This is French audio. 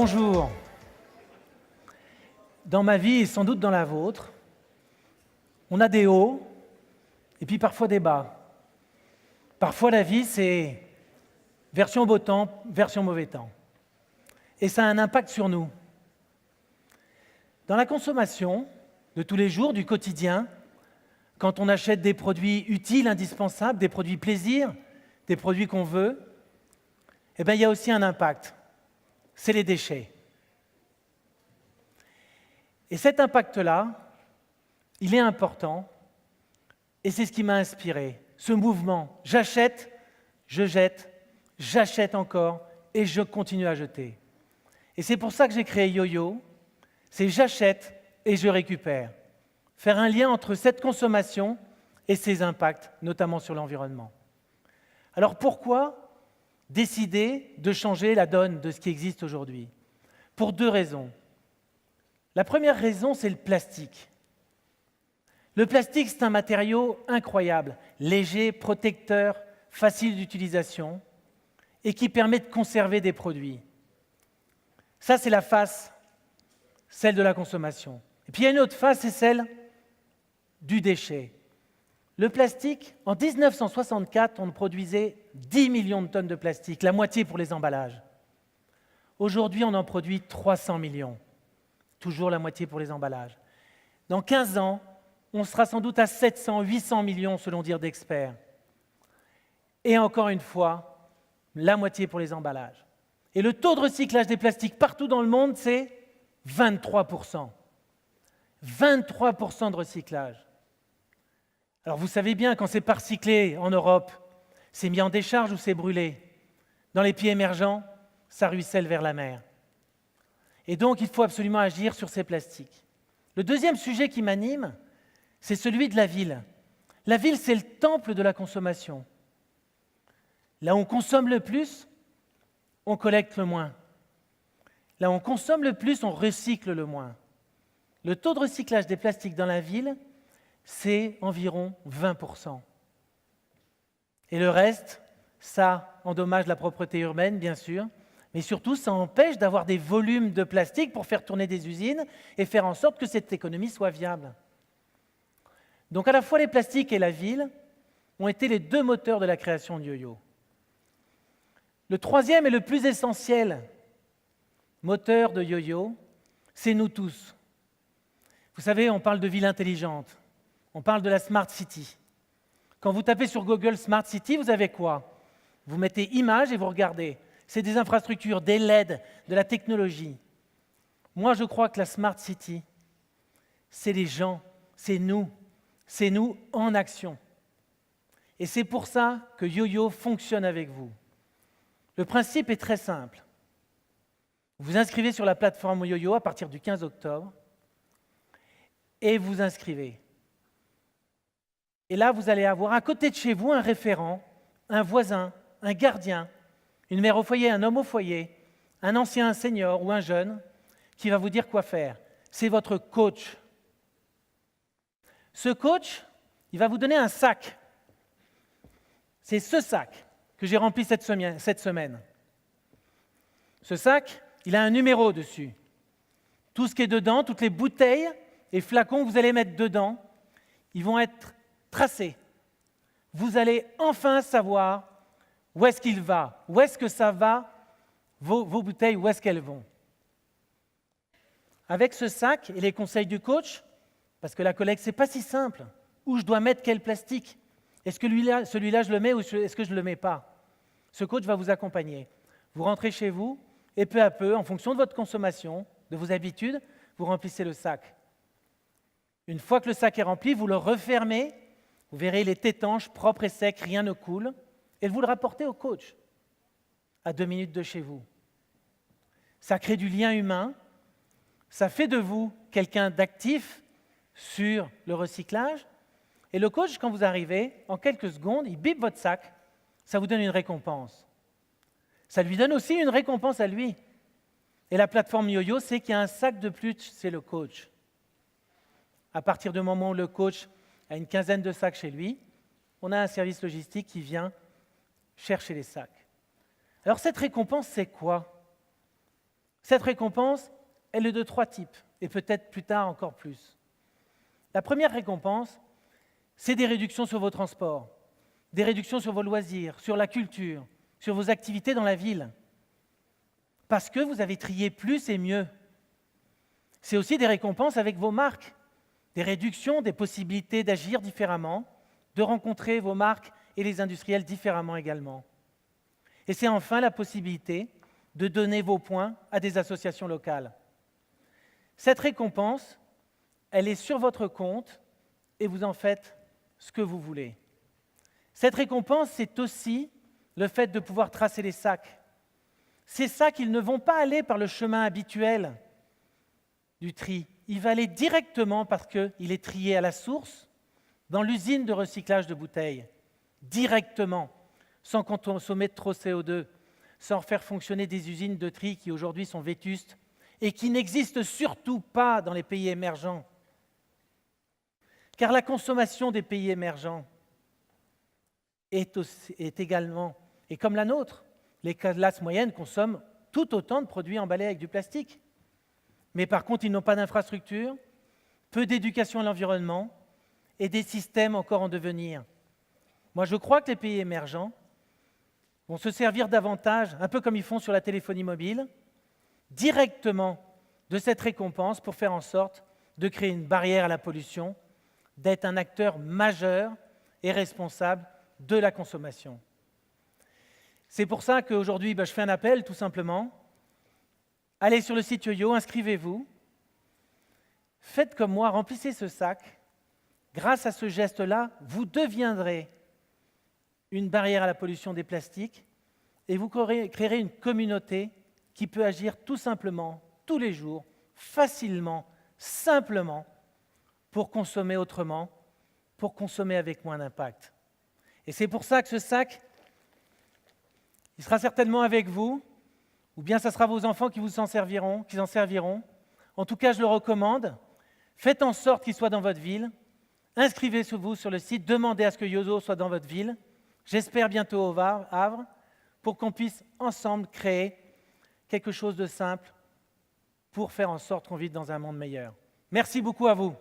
Bonjour. Dans ma vie et sans doute dans la vôtre, on a des hauts et puis parfois des bas. Parfois la vie c'est version beau temps, version mauvais temps. Et ça a un impact sur nous. Dans la consommation de tous les jours, du quotidien, quand on achète des produits utiles, indispensables, des produits plaisir, des produits qu'on veut, il y a aussi un impact, c'est les déchets. Et cet impact-là, il est important, et c'est ce qui m'a inspiré, ce mouvement. J'achète, je jette, j'achète encore, et je continue à jeter. Et c'est pour ça que j'ai créé YoYo, c'est j'achète et je récupère. Faire un lien entre cette consommation et ses impacts, notamment sur l'environnement. Alors pourquoi décider de changer la donne de ce qui existe aujourd'hui? Pour deux raisons. La première raison, c'est le plastique. Le plastique, c'est un matériau incroyable, léger, protecteur, facile d'utilisation et qui permet de conserver des produits. Ça, c'est la face, celle de la consommation. Et puis il y a une autre face, c'est celle du déchet. Le plastique, en 1964, on produisait 10 millions de tonnes de plastique, la moitié pour les emballages. Aujourd'hui, on en produit 300 millions, toujours la moitié pour les emballages. Dans 15 ans, on sera sans doute à 700, 800 millions selon dire d'experts. Et encore une fois, la moitié pour les emballages. Et le taux de recyclage des plastiques partout dans le monde, c'est 23%. 23% de recyclage. Alors vous savez bien, quand c'est pas recyclé en Europe, c'est mis en décharge ou c'est brûlé. Dans les pays émergents, ça ruisselle vers la mer. Et donc, il faut absolument agir sur ces plastiques. Le deuxième sujet qui m'anime, c'est celui de la ville. La ville, c'est le temple de la consommation. Là où on consomme le plus, on collecte le moins. Là où on consomme le plus, on recycle le moins. Le taux de recyclage des plastiques dans la ville, c'est environ 20%. Et le reste, ça endommage la propreté urbaine, bien sûr, mais surtout, ça empêche d'avoir des volumes de plastique pour faire tourner des usines et faire en sorte que cette économie soit viable. Donc à la fois les plastiques et la ville ont été les deux moteurs de la création de YoYo. Le troisième et le plus essentiel moteur de YoYo, c'est nous tous. Vous savez, on parle de ville intelligente, on parle de la Smart City. Quand vous tapez sur Google Smart City, vous avez quoi? Vous mettez images et vous regardez. C'est des infrastructures, des LED, de la technologie. Moi, je crois que la Smart City, c'est les gens, c'est nous en action. Et c'est pour ça que YoYo fonctionne avec vous. Le principe est très simple. Vous vous inscrivez sur la plateforme YoYo à partir du 15 octobre et vous inscrivez. Et là, vous allez avoir à côté de chez vous un référent, un voisin, un gardien, une mère au foyer, un homme au foyer, un ancien, un senior ou un jeune qui va vous dire quoi faire. C'est votre coach. Ce coach, il va vous donner un sac. C'est ce sac que j'ai rempli cette semaine. Ce sac, il a un numéro dessus. Tout ce qui est dedans, toutes les bouteilles et flacons que vous allez mettre dedans, ils vont être tracés. Vous allez enfin savoir où est-ce qu'il va, où est-ce que ça va, vos bouteilles, où est-ce qu'elles vont. Avec ce sac et les conseils du coach, parce que la collecte, ce n'est pas si simple. Où je dois mettre quel plastique? Est-ce que celui-là, je le mets ou est-ce que je ne le mets pas? Ce coach va vous accompagner. Vous rentrez chez vous et peu à peu, en fonction de votre consommation, de vos habitudes, vous remplissez le sac. Une fois que le sac est rempli, vous le refermez. Vous verrez, il est étanche, propre et sec, rien ne coule. Et vous le rapportez au coach, à 2 minutes de chez vous. Ça crée du lien humain, ça fait de vous quelqu'un d'actif sur le recyclage. Et le coach, quand vous arrivez, en quelques secondes, il bip votre sac, ça vous donne une récompense. Ça lui donne aussi une récompense à lui. Et la plateforme YoYo sait qu'il y a un sac de plus, c'est le coach. À partir du moment où le coach a une quinzaine de sacs chez lui, on a un service logistique qui vient chercher les sacs. Alors cette récompense, c'est quoi? Cette récompense, elle est de 3 types, et peut-être plus tard encore plus. La première récompense, c'est des réductions sur vos transports, des réductions sur vos loisirs, sur la culture, sur vos activités dans la ville, parce que vous avez trié plus et mieux. C'est aussi des récompenses avec vos marques, des réductions, des possibilités d'agir différemment, de rencontrer vos marques et les industriels différemment également. Et c'est enfin la possibilité de donner vos points à des associations locales. Cette récompense, elle est sur votre compte et vous en faites ce que vous voulez. Cette récompense, c'est aussi le fait de pouvoir tracer les sacs. Ces sacs, ils ne vont pas aller par le chemin habituel du tri. Il va aller directement parce qu'il est trié à la source, dans l'usine de recyclage de bouteilles, directement, sans consommer trop de CO2, sans faire fonctionner des usines de tri qui aujourd'hui sont vétustes et qui n'existent surtout pas dans les pays émergents. Car la consommation des pays émergents est également, et comme la nôtre, les classes moyennes consomment tout autant de produits emballés avec du plastique. Mais par contre, ils n'ont pas d'infrastructure, peu d'éducation à l'environnement et des systèmes encore en devenir. Moi, je crois que les pays émergents vont se servir davantage, un peu comme ils font sur la téléphonie mobile, directement de cette récompense pour faire en sorte de créer une barrière à la pollution, d'être un acteur majeur et responsable de la consommation. C'est pour ça qu'aujourd'hui, je fais un appel, tout simplement. Allez sur le site YoYo, inscrivez-vous. Faites comme moi, remplissez ce sac. Grâce à ce geste-là, vous deviendrez une barrière à la pollution des plastiques et vous créerez une communauté qui peut agir tout simplement, tous les jours, facilement, simplement, pour consommer autrement, pour consommer avec moins d'impact. Et c'est pour ça que ce sac, il sera certainement avec vous, ou bien ce sera vos enfants qui en serviront. En tout cas, je le recommande. Faites en sorte qu'il soit dans votre ville. Inscrivez-vous sur le site, demandez à ce que YoYo soit dans votre ville. J'espère bientôt au Havre, pour qu'on puisse ensemble créer quelque chose de simple pour faire en sorte qu'on vive dans un monde meilleur. Merci beaucoup à vous.